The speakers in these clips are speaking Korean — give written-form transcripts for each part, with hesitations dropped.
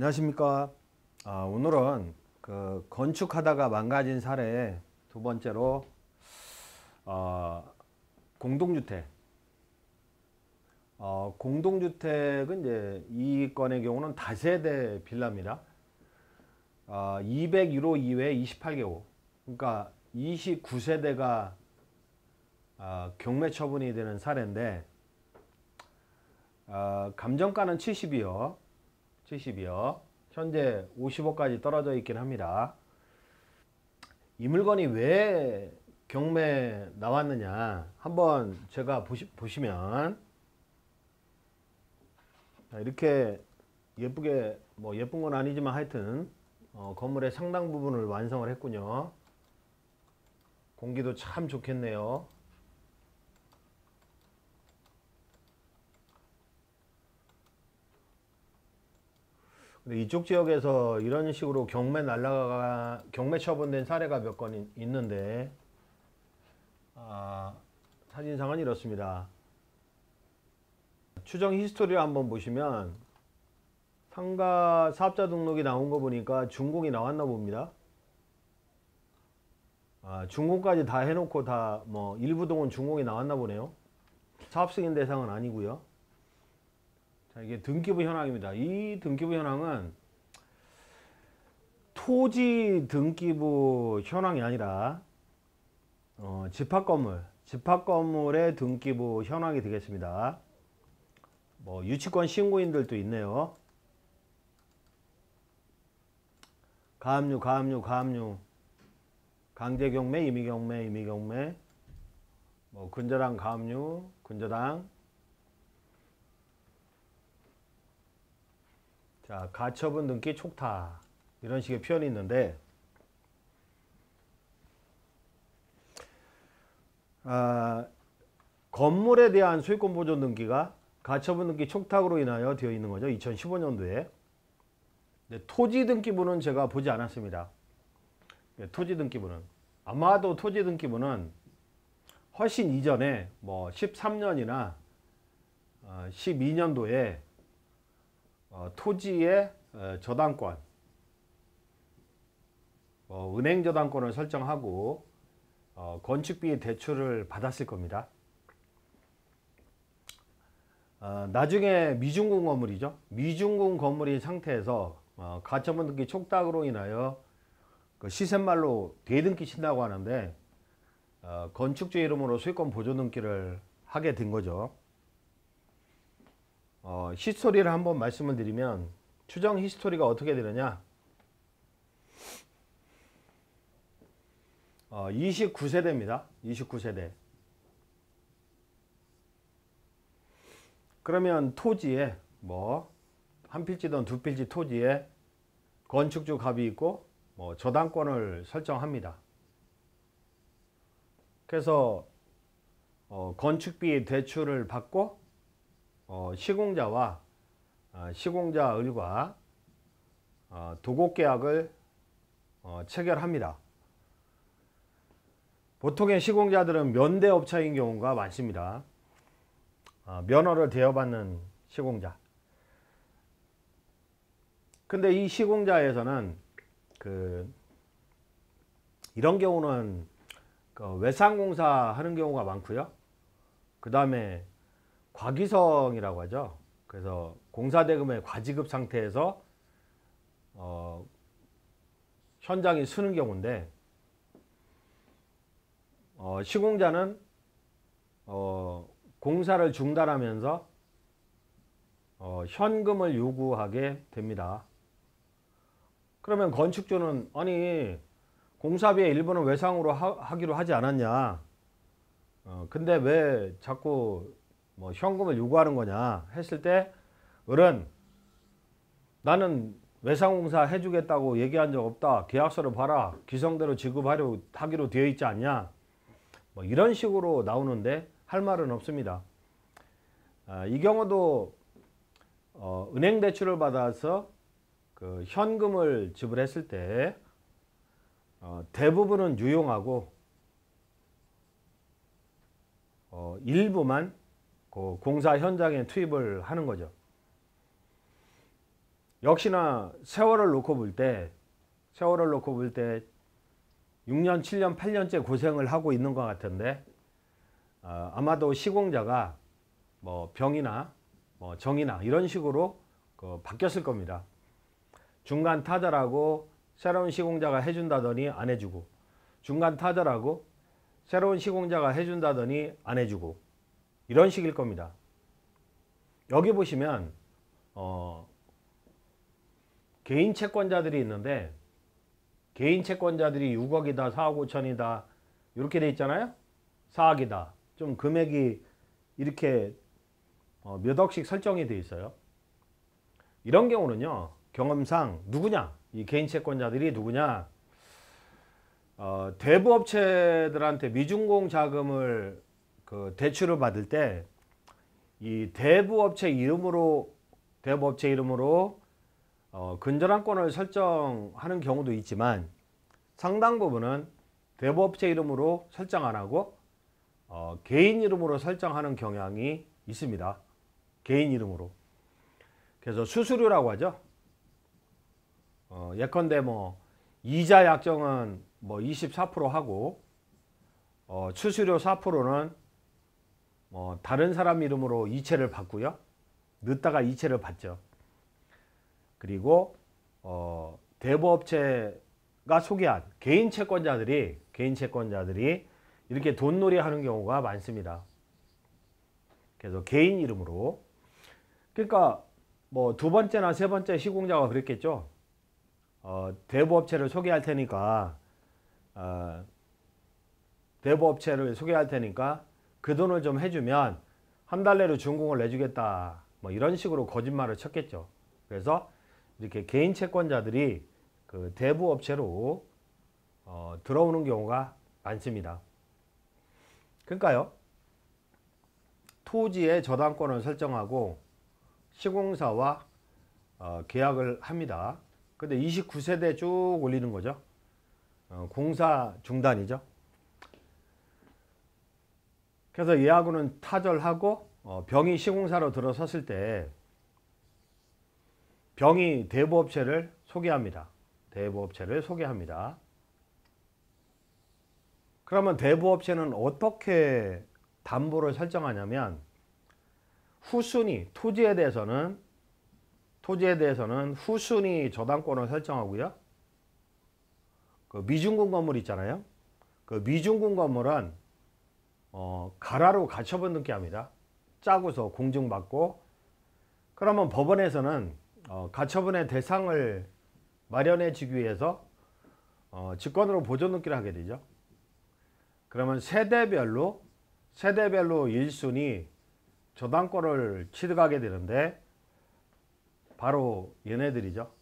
안녕하십니까. 오늘은 건축하다가 망가진 사례 두 번째로 공동주택. 공동주택은 이제 이 건의 경우는 다세대 빌라입니다. 201호 이외에 28개호. 그러니까 29세대가 경매 처분이 되는 사례인데 감정가는 70이요. 현재 50억까지 떨어져 있긴 합니다. 이 물건이 왜 경매 나왔느냐 한번 제가 보시면 이렇게 예쁘게 예쁜 건 아니지만 하여튼 건물의 상당 부분을 완성을 했군요. 공기도 참 좋겠네요. 근데 이쪽 지역에서 이런 식으로 경매 처분된 사례가 몇 건 있는데 사진상은 이렇습니다. 추정 히스토리를 한번 보시면 상가 사업자 등록이 나온 거 보니까 준공이 나왔나 봅니다. 준공까지 다 해놓고 다 일부 동은 준공이 나왔나 보네요. 사업 승인 대상은 아니고요. 자, 이게 등기부 현황입니다. 이 등기부 현황은 토지 등기부 현황이 아니라 집합건물의 등기부 현황이 되겠습니다. 유치권 신고인들도 있네요. 가압류, 강제경매, 임의경매, 근저당 가압류, 근저당. 자, 가처분 등기 촉탁 이런 식의 표현이 있는데 건물에 대한 소유권 보존 등기가 가처분 등기 촉탁으로 인하여 되어 있는 거죠. 2015년도에. 토지 등기부는 제가 보지 않았습니다. 토지 등기부는 아마도 토지 등기부는 훨씬 이전에 13년이나 12년도에 토지의 저당권, 은행 저당권을 설정하고 건축비 대출을 받았을 겁니다. 나중에 미준공 건물이죠. 미준공 건물인 상태에서 가처분 등기 촉탁으로 인하여 시샘말로 대등기 친다고 하는데 건축주 이름으로 소유권 보존 등기를 하게 된 거죠. 히스토리를 한번 말씀을 드리면 추정 히스토리가 어떻게 되느냐, 29세대입니다. 29세대. 그러면 토지에 한 필지든 두 필지 토지에 건축주 갑이 있고 저당권을 설정합니다. 그래서 건축비 대출을 받고 시공자와 시공자 을과 도곡계약을 체결합니다. 보통의 시공자들은 면대업체인 경우가 많습니다. 면허를 대여받는 시공자. 근데 이 시공자에서는 이런 경우는 외상공사 하는 경우가 많고요. 그 다음에 과기성이라고 하죠. 그래서 공사대금의 과지급 상태에서 현장이 쓰는 경우인데 시공자는 공사를 중단하면서 현금을 요구하게 됩니다. 그러면 건축주는 아니 공사비의 일부는 외상으로 하기로 하지 않았냐, 근데 왜 자꾸 현금을 요구하는 거냐 했을 때 을은 나는 외상공사 해주겠다고 얘기한 적 없다, 계약서를 봐라, 기성대로 지급하기로 되어 있지 않냐, 이런 식으로 나오는데 할 말은 없습니다. 이 경우도 은행 대출을 받아서 현금을 지불했을 때 대부분은 유용하고 일부만 공사 현장에 투입을 하는 거죠. 역시나 세월을 놓고 볼 때 6년, 7년, 8년째 고생을 하고 있는 것 같은데 아마도 시공자가 뭐 병이나 뭐 정이나 이런 식으로 바뀌었을 겁니다. 중간 타자라고 새로운 시공자가 해준다더니 안 해주고, 중간 타자라고 새로운 시공자가 해준다더니 안 해주고, 이런 식일 겁니다. 여기 보시면 개인 채권자들이 있는데, 개인 채권자들이 6억이다 4억 5천이다 이렇게 돼 있잖아요. 4억이다 좀 금액이 이렇게 몇 억씩 설정이 돼 있어요. 이런 경우는요, 경험상 누구냐, 이 개인 채권자들이 누구냐, 대부업체들한테 미준공 자금을 대출을 받을 때 이 대부업체 이름으로 근저당권을 설정하는 경우도 있지만, 상당 부분은 대부업체 이름으로 설정 안 하고 개인 이름으로 설정하는 경향이 있습니다. 개인 이름으로. 그래서 수수료라고 하죠. 예컨대 뭐 이자 약정은 뭐 24% 하고 수수료 4%는 다른 사람 이름으로 이체를 받고요. 늦다가 이체를 받죠. 그리고 대부업체가 소개한 개인 채권자들이 이렇게 돈놀이 하는 경우가 많습니다. 그래서 개인 이름으로. 그러니까 뭐 두 번째나 세 번째 시공자가 그랬겠죠. 대부업체를 소개할 테니까 그 돈을 좀 해주면 한 달 내로 준공을 내주겠다, 뭐 이런 식으로 거짓말을 쳤겠죠. 그래서 이렇게 개인 채권자들이 그 대부업체로 들어오는 경우가 많습니다. 그러니까요, 토지의 저당권을 설정하고 시공사와 계약을 합니다. 근데 29세대 쭉 올리는 거죠. 공사 중단이죠. 그래서 예하고는 타절하고 병이 시공사로 들어섰을 때 병이 대부업체를 소개합니다. 그러면 대부업체는 어떻게 담보를 설정하냐면, 후순위, 토지에 대해서는 후순위 저당권을 설정하고요. 그 미준공 건물 있잖아요. 그 미준공 건물은 가라로 가처분 등기 합니다. 짜고서 공증받고. 그러면 법원에서는 가처분의 대상을 마련해 주기 위해서 직권으로 보존 등기를 하게 되죠. 그러면 세대별로 1순위 저당권을 취득하게 되는데, 바로 얘네들이죠.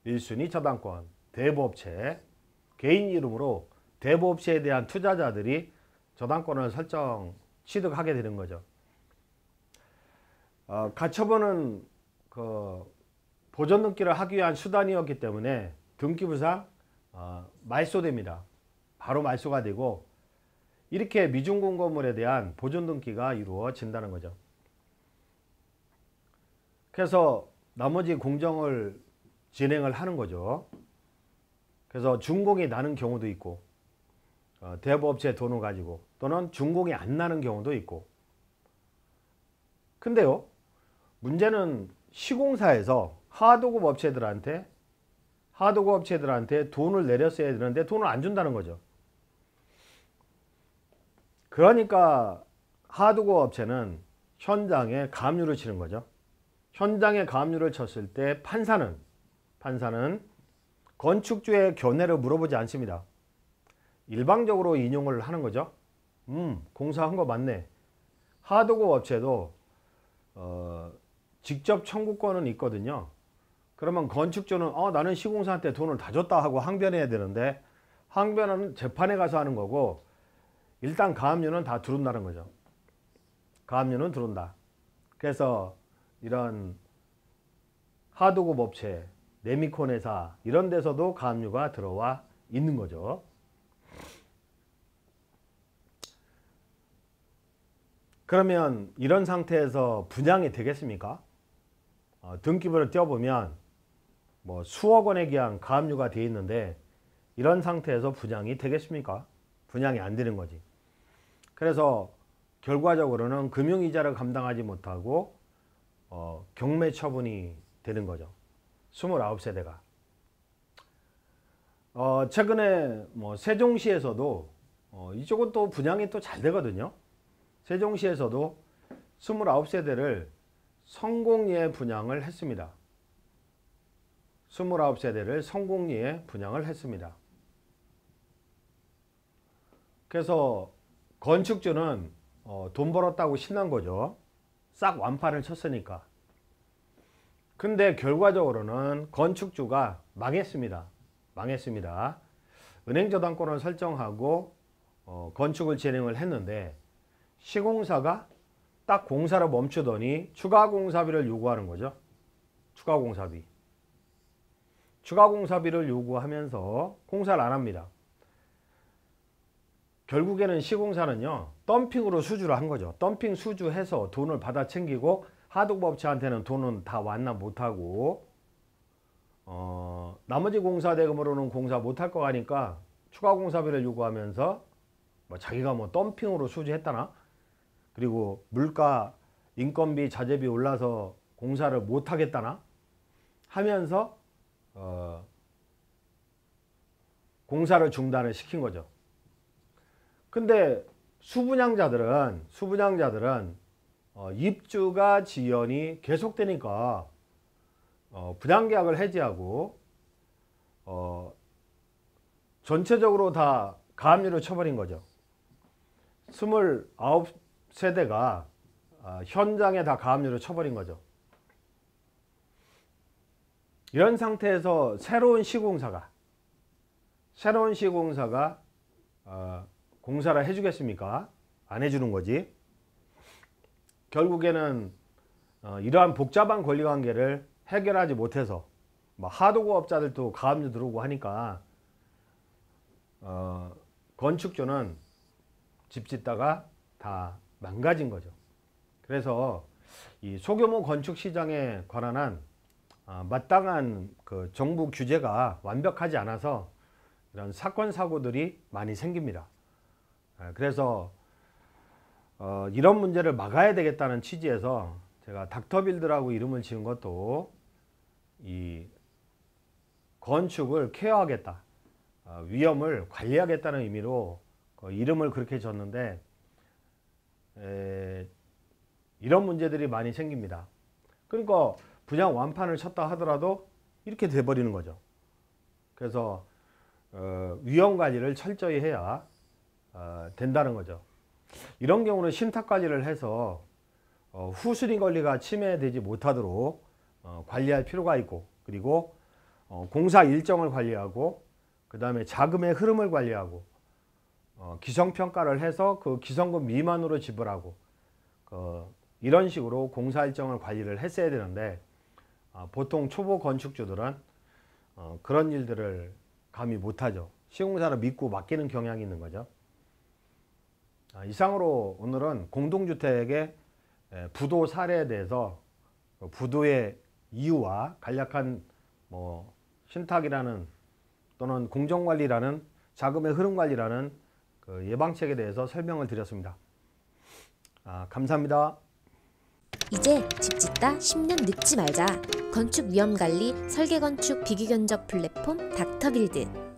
1순위 저당권, 대부업체, 개인 이름으로 대부업체에 대한 투자자들이 저당권을 취득하게 되는 거죠. 가처분은 보존 등기를 하기 위한 수단이었기 때문에 등기부상 말소됩니다. 바로 말소가 되고, 이렇게 미준공 건물에 대한 보존 등기가 이루어진다는 거죠. 그래서 나머지 공정을 진행을 하는 거죠. 그래서 준공이 나는 경우도 있고, 대부업체 돈을 가지고, 또는 준공이 안 나는 경우도 있고. 근데요, 문제는 시공사에서 하도급 업체들한테 돈을 내렸어야 되는데 돈을 안 준다는 거죠. 그러니까 하도급 업체는 현장에 가압류를 치는 거죠. 현장에 가압류를 쳤을 때 판사는 건축주의 견해를 물어보지 않습니다. 일방적으로 인용을 하는 거죠. 공사한 거 맞네. 하도급 업체도 직접 청구권은 있거든요. 그러면 건축주는 나는 시공사한테 돈을 다 줬다 하고 항변해야 되는데, 항변은 재판에 가서 하는 거고, 일단 가압류는 다 들어온다는 거죠. 가압류는 들어온다. 그래서 이런 하도급 업체, 네미콘 회사 이런 데서도 가압류가 들어와 있는 거죠. 그러면 이런 상태에서 분양이 되겠습니까? 등기부를 떼어보면 뭐 수억 원에 기한 가압류가 되어 있는데 이런 상태에서 분양이 되겠습니까? 분양이 안 되는 거지. 그래서 결과적으로는 금융이자를 감당하지 못하고 경매 처분이 되는 거죠. 29세대가. 최근에 뭐 세종시에서도 이쪽은 또 분양이 또 잘 되거든요. 세종시에서도 29세대를 성공리에 분양을 했습니다. 29세대를 성공리에 분양을 했습니다. 그래서 건축주는 돈 벌었다고 신난 거죠. 싹 완판을 쳤으니까. 근데 결과적으로는 건축주가 망했습니다. 망했습니다. 은행저당권을 설정하고 건축을 진행을 했는데 시공사가 딱 공사를 멈추더니 추가 공사비를 요구하는 거죠. 추가 공사비. 추가 공사비를 요구하면서 공사를 안 합니다. 결국에는 시공사는요, 덤핑으로 수주를 한 거죠. 덤핑 수주해서 돈을 받아 챙기고 하도급업체한테는 돈은 다 완납 못하고 나머지 공사 대금으로는 공사 못할 거 하니까 추가 공사비를 요구하면서 뭐 자기가 뭐 덤핑으로 수주했다나, 그리고 물가, 인건비, 자재비 올라서 공사를 못하겠다나 하면서 공사를 중단을 시킨 거죠. 근데 수분양자들은 입주가 지연이 계속되니까 분양계약을 해지하고 전체적으로 다 가압류를 쳐버린 거죠. 29세대가 현장에 다 가압류를 쳐버린 거죠. 이런 상태에서 새로운 시공사가 공사를 해주겠습니까? 안 해주는 거지. 결국에는 이러한 복잡한 권리관계를 해결하지 못해서 하도급업자들도 가압류 들어오고 하니까 건축주는 집 짓다가 다 망가진 거죠. 그래서 이 소규모 건축 시장에 관한 마땅한 그 정부 규제가 완벽하지 않아서 이런 사건 사고들이 많이 생깁니다. 그래서 이런 문제를 막아야 되겠다는 취지에서 제가 닥터빌드라고 이름을 지은 것도 이 건축을 케어하겠다, 위험을 관리하겠다는 의미로 이름을 그렇게 졌는데 이런 문제들이 많이 생깁니다. 그러니까 분양 완판을 쳤다 하더라도 이렇게 돼버리는 거죠. 그래서 위험 관리를 철저히 해야 된다는 거죠. 이런 경우는 신탁관리를 해서 후순위 권리가 침해되지 못하도록 관리할 필요가 있고, 그리고 공사 일정을 관리하고, 그 다음에 자금의 흐름을 관리하고, 기성평가를 해서 그 기성금 미만으로 지불하고, 이런 식으로 공사 일정을 관리를 했어야 되는데 보통 초보 건축주들은 그런 일들을 감히 못하죠. 시공사를 믿고 맡기는 경향이 있는 거죠. 이상으로 오늘은 공동주택의 부도 사례에 대해서 부도의 이유와 간략한 신탁이라는 또는 공정관리라는 자금의 흐름관리라는 그 예방책에 대해서 설명을 드렸습니다. 감사합니다. 이제 집 짓다 10년 늙지 말자. 건축 위험관리 설계건축 비교견적 플랫폼 닥터빌드.